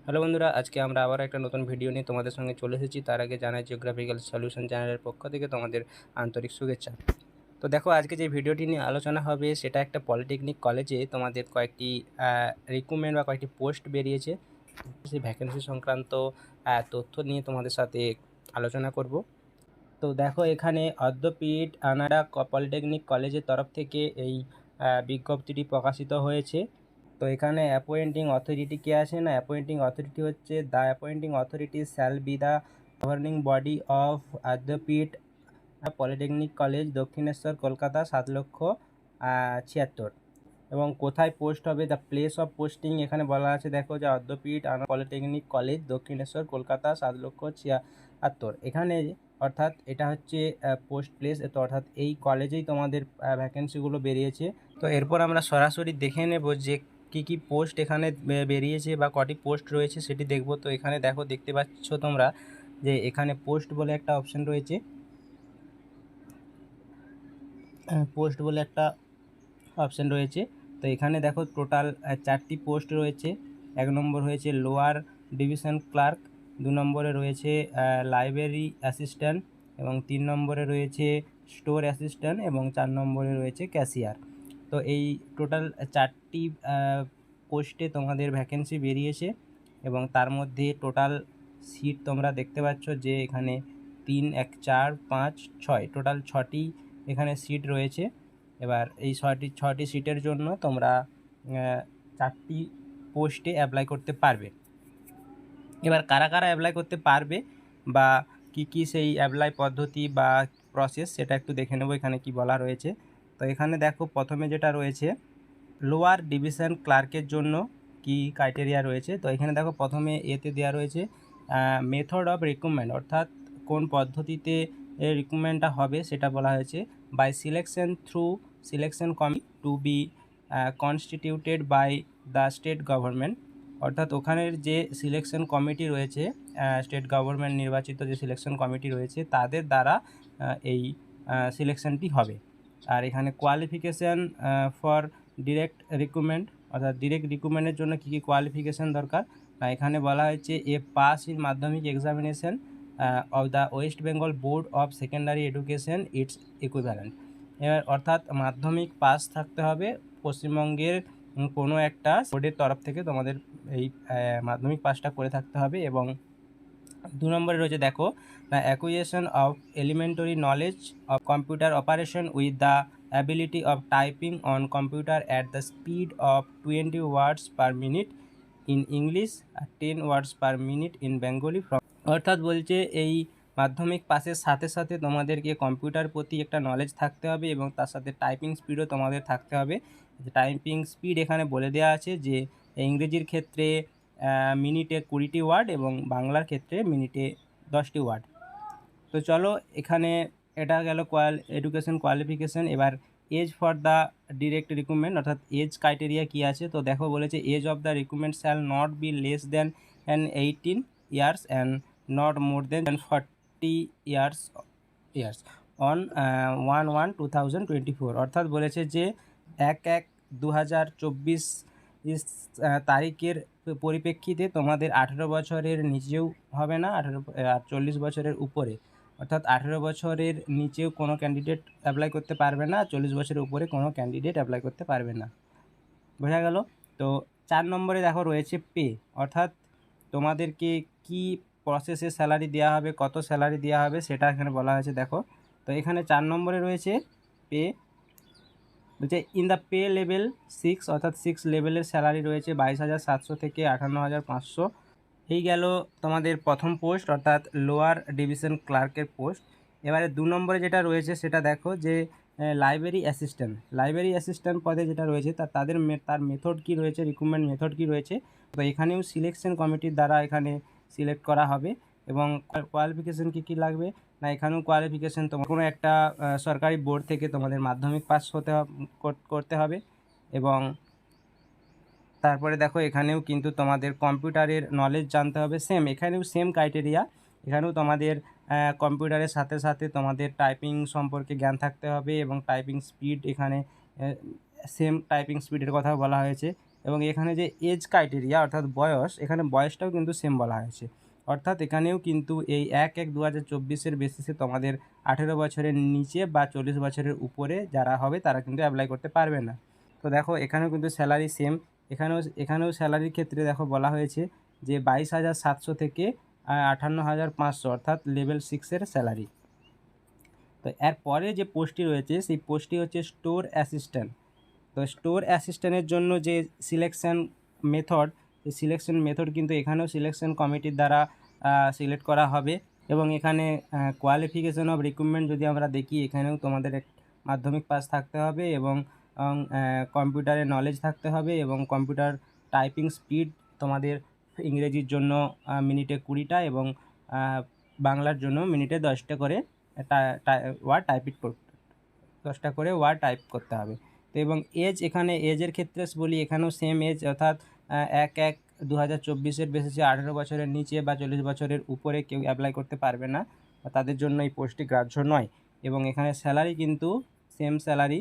Hello বন্ধুরা, আজকে আমরা আবার একটা নতুন ভিডিও নিয়ে তোমাদের সঙ্গে চলে এসেছি। তার আগে জানাই জিওগ্রাফিক্যাল সলিউশন চ্যানেলের পক্ষ থেকে তোমাদের আন্তরিক শুভেচ্ছা। তো দেখো, আজকে যে ভিডিওটি নিয়ে আলোচনা হবে সেটা একটা পলিটেকনিক কলেজে তোমাদের কয়েকটি রিক্রুটমেন্ট বা কয়েকটি পোস্ট বেরিয়েছে, সেই ভ্যাকেন্সি সংক্রান্ত তথ্য নিয়ে তোমাদের সাথে আলোচনা করব। তো দেখো, এখানে অদ্যাপীঠ আনাড়া পলিটেকনিক কলেজের তরফ থেকে এই বিজ্ঞপ্তিটি প্রকাশিত হয়েছে। তো এখানে অ্যাপয়েন্টিং অথরিটি কে আছে না, অ্যাপয়েন্টিং অথরিটি হচ্ছে the appointing authority shall be the governing body of Adyapeeth polytechnic college, Dakshineswar, Kolkata 7,76,000। এবং কোথায় পোস্ট হবে, দ্য প্লেস অফ পোস্টিং এখানে বলা আছে। দেখো যে অদ্যাপীঠ পলিটেকনিক কলেজ, দক্ষিণেশ্বর, কলকাতা 7,76,000 এখানে, অর্থাৎ এটা হচ্ছে পোস্ট প্লেস। তো অর্থাৎ এই কলেজেই তোমাদের ভ্যাকেন্সিগুলো বেরিয়েছে। তো এরপর আমরা সরাসরি দেখে নেব যে কি পোস্ট এখানে বেরিয়েছে বা কটি পোস্ট রয়েছে সেটি দেখব। তো এখানে দেখো, দেখতে পাচ্ছ তোমরা যে এখানে পোস্ট বলে একটা অপশন রয়েছে। পোস্ট বলে একটা অপশন রয়েছে। তো এখানে দেখো টোটাল 4টি পোস্ট রয়েছে। 1 নম্বর হয়েছে লোয়ার ডিভিশন ক্লার্ক, 2 নম্বরে রয়েছে লাইব্রেরি অ্যাসিস্ট্যান্ট, এবং 3 নম্বরে রয়েছে স্টোর অ্যাসিস্ট্যান্ট, এবং 4 নম্বরে রয়েছে ক্যাশিয়ার। তো এই টোটাল 4টি পোস্টে তোমাদের ভ্যাকেন্সি বেরিয়েছে, এবং তার মধ্যে টোটাল সিট তোমরা দেখতে পাচ্ছ যে এখানে 3, 1, 4, 5, 6 টোটাল 6টি এখানে সিট রয়েছে। এবার এই 6টি সিটের জন্য তোমরা 4টি পোস্টে অ্যাপ্লাই করতে পারবে। এবার কারা কারা অ্যাপ্লাই করতে পারবে বা কি সেই অ্যাপ্লাই পদ্ধতি বা প্রসেস, সেটা একটু দেখে নেব এখানে কি বলা রয়েছে। তো এখানে দেখো, প্রথমে যেটা রয়েছে লোয়ার ডিভিশন ক্লার্কের জন্য কি ক্রাইটেরিয়া রয়েছে। তো এখানে দেখো, প্রথমে এতে দেওয়া রয়েছে মেথড অফ রিক্রুটমেন্ট, অর্থাৎ কোন পদ্ধতিতে রিক্রুটমেন্টটা হবে সেটা বলা হয়েছে। By selection through selection committee to be constituted by the state government, অর্থাৎ ওখানের যে সিলেকশন কমিটি রয়েছে, স্টেট গভর্নমেন্ট নির্বাচিত যে সিলেকশন কমিটি রয়েছে তাদের দ্বারা এই সিলেকশনটি হবে। আর এখানে কোয়ালিফিকেশান ফর ডিরেক্ট রিক্রুটমেন্ট, অর্থাৎ ডিরেক্ট রিক্রুটমেন্টের জন্য কী কী কোয়ালিফিকেশান দরকার, এখানে বলা হয়েছে এ পাস ইন মাধ্যমিক examination of the West Bengal board of secondary education its equivalent. এবার অর্থাৎ মাধ্যমিক পাস থাকতে হবে পশ্চিমবঙ্গের কোনো একটা বোর্ডের তরফ থেকে, তোমাদের এই মাধ্যমিক পাসটা করে থাকতে হবে। এবং 2 নম্বরে রয়েছে দেখো, the acquisition of elementary knowledge of computer operation with the ability of typing on computer at the speed of 20 words per minute in English, 10 words per minute in Bengali from. অর্থাৎ বলছে এই মাধ্যমিক পাসের সাথে সাথে তোমাদেরকে কম্পিউটার প্রতি একটা নলেজ থাকতে হবে, এবং তার সাথে টাইপিং স্পিডও তোমাদের থাকতে হবে। টাইপিং স্পিড এখানে বলে দেওয়া আছে যে ইংরেজির ক্ষেত্রে মিনিটে 20টি ওয়ার্ড, এবং বাংলার ক্ষেত্রে মিনিটে 10টি ওয়ার্ড। তো চলো, এখানে এটা গেল এডুকেশন কোয়ালিফিকেশান। এবার age for the direct recruitment, অর্থাৎ এজ ক্রাইটেরিয়া কী আছে। তো দেখো, বলেছে age of the recruitment shall not be less than 18 years and not more than 40 years on 1/1/2024। অর্থাৎ বলেছে যে 1/1/2024 তারিখের পরিপ্রেক্ষিতে তোমাদের 18 বছরের নিচেও হবে না, 40 বছরের উপরে, অর্থাৎ 18 বছরের নিচেও কোনো ক্যান্ডিডেট অ্যাপ্লাই করতে পারবে না, 40 বছরের উপরে কোনো ক্যান্ডিডেট অ্যাপ্লাই করতে পারবে না। বোঝা গেল? তো 4 নম্বরে দেখো রয়েছে পে, অর্থাৎ তোমাদেরকে কি প্রসেসে স্যালারি দেওয়া হবে, কত স্যালারি দেওয়া হবে সেটা এখানে বলা হয়েছে। দেখো, তো এখানে 4 নম্বরে রয়েছে পে, বলছে ইন দ্য পে লেভেল 6, অর্থাৎ 6 লেভেলের স্যালারি রয়েছে 22,700 থেকে 58,500। এই গেল তোমাদের প্রথম পোস্ট, অর্থাৎ লোয়ার ডিভিশন ক্লার্কের পোস্ট। এবারে 2 নম্বরে যেটা রয়েছে সেটা দেখো যে লাইব্রেরি অ্যাসিস্ট্যান্ট পদে যেটা রয়েছে তার মেথড কী রয়েছে, রিক্রুটমেন্ট মেথড কী রয়েছে। তো এখানেও সিলেকশন কমিটির দ্বারা এখানে সিলেক্ট করা হবে। এবং কোয়ালিফিকেশান কী লাগবে না, এখানেও কোয়ালিফিকেশান তোমার কোনো একটা সরকারি বোর্ড থেকে তোমাদের মাধ্যমিক পাস করতে হবে। এবং তারপরে দেখো, এখানেও কিন্তু তোমাদের কম্পিউটারের নলেজ জানতে হবে, এখানেও সেম ক্রাইটেরিয়া। এখানেও তোমাদের কম্পিউটারের সাথে সাথে তোমাদের টাইপিং সম্পর্কে জ্ঞান থাকতে হবে, এবং টাইপিং স্পিড এখানে সেম টাইপিং স্পিডের কথা বলা হয়েছে। এবং এখানে যে এজ ক্রাইটেরিয়া অর্থাৎ বয়স, এখানে বয়সটাও কিন্তু সেম বলা হয়েছে। অর্থাৎ এখানেও কিন্তু এই 1/1/2024 বেসিসে তোমাদের 18 বছরের নিচে বা 40 বছরের উপরে যারা হবে তারা কিন্তু অ্যাপ্লাই করতে পারবে না। তো দেখো এখানেও কিন্তু স্যালারি সেম, এখানেও স্যালারির ক্ষেত্রে দেখো বলা হয়েছে যে 22,700 থেকে 58,500 অর্থাৎ লেভেল 6-এর স্যালারি। তো এর পরে যে পোস্টটি রয়েছে সেই পোস্টটি হচ্ছে স্টোর অ্যাসিস্ট্যান্ট। তো স্টোর অ্যাসিস্ট্যান্টের জন্য যে সিলেকশন মেথড, সেই সিলেকশন মেথড কিন্তু এখানেও সিলেকশন কমিটির দ্বারা সিলেক্ট করা হবে। এবং এখানে কোয়ালিফিকেশন অফ রিক্রুটমেন্ট যদি আমরা দেখি, এখানেও তোমাদের মাধ্যমিক পাস থাকতে হবে এবং কম্পিউটারে নলেজ থাকতে হবে এবং কম্পিউটার টাইপিং স্পিড তোমাদের ইংরেজির জন্য মিনিটে 20টা এবং বাংলার জন্য মিনিটে 10টা করে ওয়ার্ড টাইপ করতে হবে। তো এবং এজ, এখানে এজের ক্ষেত্রে বলি এখানেও সেম এজ অর্থাৎ 1/1/2024 বেসিসে 18 বছরের নিচে বা 40 বছরের উপরে কেউ অ্যাপ্লাই করতে পারবে না, তাদের জন্য এই পোস্টটি গ্রাহ্য নয়। এবং এখানে স্যালারি কিন্তু সেম স্যালারি,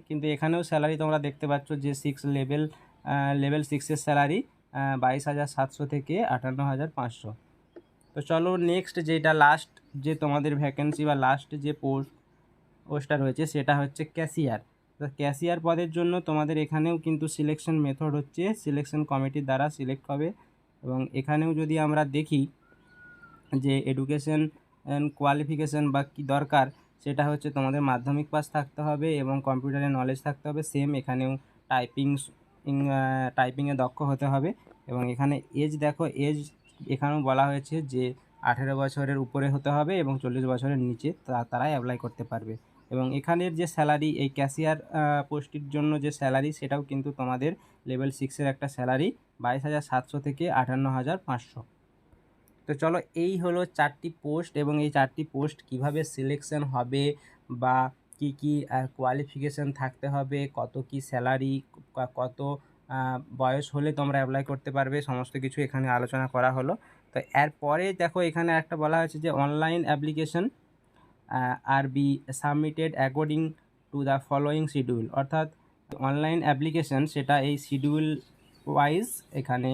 কিন্তু এখানেও স্যালারি তোমরা দেখতে পাচ্ছ যে লেভেল 6-এর স্যালারি 22,700 থেকে 58,500। তো চলো নেক্সট যেটা লাস্ট যে তোমাদের ভ্যাকেন্সি বা লাস্ট যে পোস্টটা রয়েছে সেটা হচ্ছে ক্যাশিয়ার। তো ক্যাশিয়ার পদের জন্য তোমাদের এখানেও কিন্তু সিলেকশন মেথড হচ্ছে সিলেকশন কমিটির দ্বারা সিলেক্ট হবে। এবং এখানেও যদি আমরা দেখি যে এডুকেশন কোয়ালিফিকেশান বা কী দরকার, সেটা হচ্ছে তোমাদের মাধ্যমিক পাস থাকতে হবে এবং কম্পিউটারে নলেজ থাকতে হবে সেম। এখানেও টাইপিংয়ে দক্ষ হতে হবে। এবং এখানে এজ দেখো, এজ এখানেও বলা হয়েছে যে 18 বছরের উপরে হতে হবে এবং 40 বছরের নিচে তারাই অ্যাপ্লাই করতে পারবে। এবং এখানের যে স্যালারি, এই ক্যাশিয়ার পোস্টটির জন্য যে স্যালারি, সেটাও কিন্তু তোমাদের লেভেল 6-এর একটা স্যালারি 22,700 থেকে 58,500। তো চলো এই হলো 4টি পোস্ট এবং এই 4টি পোস্ট কিভাবে সিলেকশন হবে বা কি কি কোয়ালিফিকেশান থাকতে হবে, কত কি স্যালারি, কত বয়স হলে তোমরা অ্যাপ্লাই করতে পারবে, সমস্ত কিছু এখানে আলোচনা করা হলো। তো এরপরে দেখো এখানে একটা বলা হয়েছে যে online application are be submitted according to the following schedule. অর্থাৎ অনলাইন অ্যাপ্লিকেশন সেটা এই শিডিউল ওয়াইজ এখানে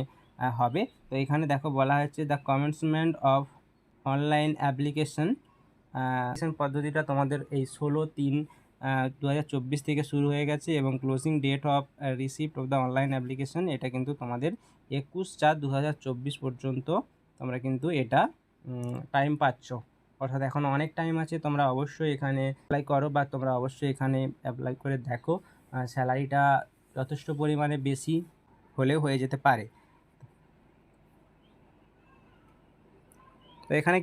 হবে। তো এখানে দেখো বলা হয়েছে the commencement of online application পদ্ধতিটা তোমাদের এই 16/3/2024 থেকে শুরু হয়ে গেছে এবং closing date of receipt of the online application এটা কিন্তু তোমাদের 21/4/2024 পর্যন্ত তোমরা কিন্তু এটা টাইম পাচ্ছ। অর্থাৎ এখন অনেক টাইম আছে, তোমরা অবশ্যই এখানে অ্যাপ্লাই করো বা তোমরা অবশ্যই এখানে অ্যাপ্লাই করে দেখো। স্যালারিটা যথেষ্ট পরিমাণে বেশি হলেও হয়ে যেতে পারে। তো এখানে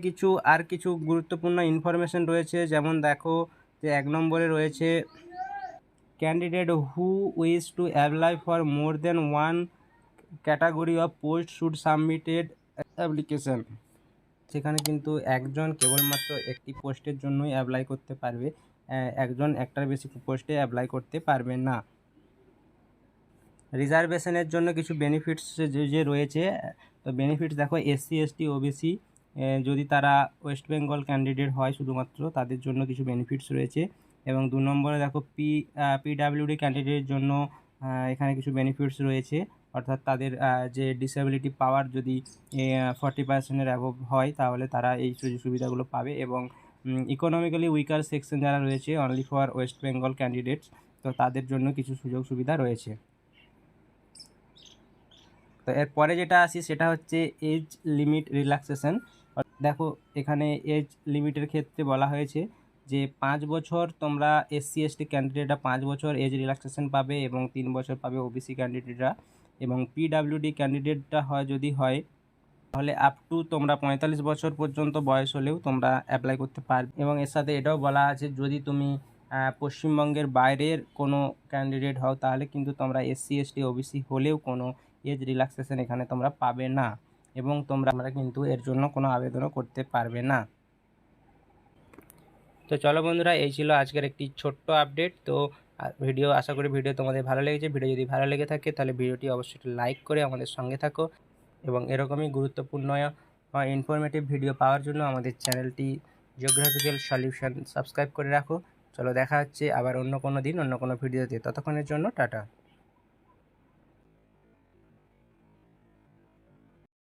কিছু গুরুত্বপূর্ণ ইনফরমেশন রয়েছে, যেমন দেখো যে 1 নম্বরে রয়েছে candidate who wish to apply for more than one category of post should submitted application. সেখানে কিন্তু একজন কেবলমাত্র একটি পোস্টের জন্যই অ্যাপ্লাই করতে পারবে, একজন একটার বেশি পোস্টে অ্যাপ্লাই করতে পারবে না। রিজার্ভেশনের জন্য কিছু বেনিফিটস যে রয়েছে, তো বেনিফিটস দেখো SC ST OBC যদি তারা ওয়েস্ট বেঙ্গল ক্যান্ডিডেট হয় শুধুমাত্র তাদের জন্য কিছু বেনিফিটস রয়েছে। এবং 2 নম্বরে দেখো PWD ক্যান্ডিডেটের জন্য এখানে কিছু বেনিফিটস রয়েছে, অর্থাৎ তাদের যে ডিসেবিলিটি পাওয়ার যদি 40%-এর অ্যাবভ হয় তাহলে তারা এই সুযোগ সুবিধাগুলো পাবে। এবং ইকোনমিক্যালি উইকার সেকশন যারা রয়েছে only for West Bengal candidates, তো তাদের জন্য কিছু সুযোগ সুবিধা রয়েছে। তো এরপরে যেটা আসি সেটা হচ্ছে এজ লিমিট রিল্যাক্সেশন। দেখো এখানে এজ লিমিটের ক্ষেত্রে বলা হয়েছে যে 5 বছর তোমরা SC ST ক্যান্ডিডেটরা 5 বছর এজ রিল্যাক্সেশন পাবে এবং 3 বছর পাবে OBC ক্যান্ডিডেটরা। এবং PWD ক্যান্ডিডেটটা যদি হয় তাহলে আপ টু তোমরা 45 বছর পর্যন্ত বয়স হলেও তোমরা অ্যাপ্লাই করতে পারবে। এবং এর সাথে এটাও বলা আছে যদি তুমি পশ্চিমবঙ্গের বাইরের কোনো ক্যান্ডিডেট হও তাহলে কিন্তু তোমরা SC ST OBC হলেও কোনো এজ রিল্যাক্সেশন এখানে তোমরা পাবে না এবং তোমরা কিন্তু এর জন্য কোনো আবেদনও করতে পারবে না। তো চলো বন্ধুরা, এই ছিল আজকের একটি ছোট্ট আপডেট। তো ভিডিও, আশা করি ভিডিও তোমাদের ভালো লেগেছে। ভিডিও যদি ভালো লেগে থাকে তাহলে ভিডিওটি অবশ্যই লাইক করে আমাদের সঙ্গে থাকো এবং এরকমই গুরুত্বপূর্ণ ইনফরমেটিভ ভিডিও পাওয়ার জন্য আমাদের চ্যানেলটি জিওগ্রাফিক্যাল সলিউশন সাবস্ক্রাইব করে রাখো। চলো দেখা হচ্ছে আবার অন্য কোনো দিন অন্য কোনো ভিডিওতে, ততক্ষণের জন্য টাটা।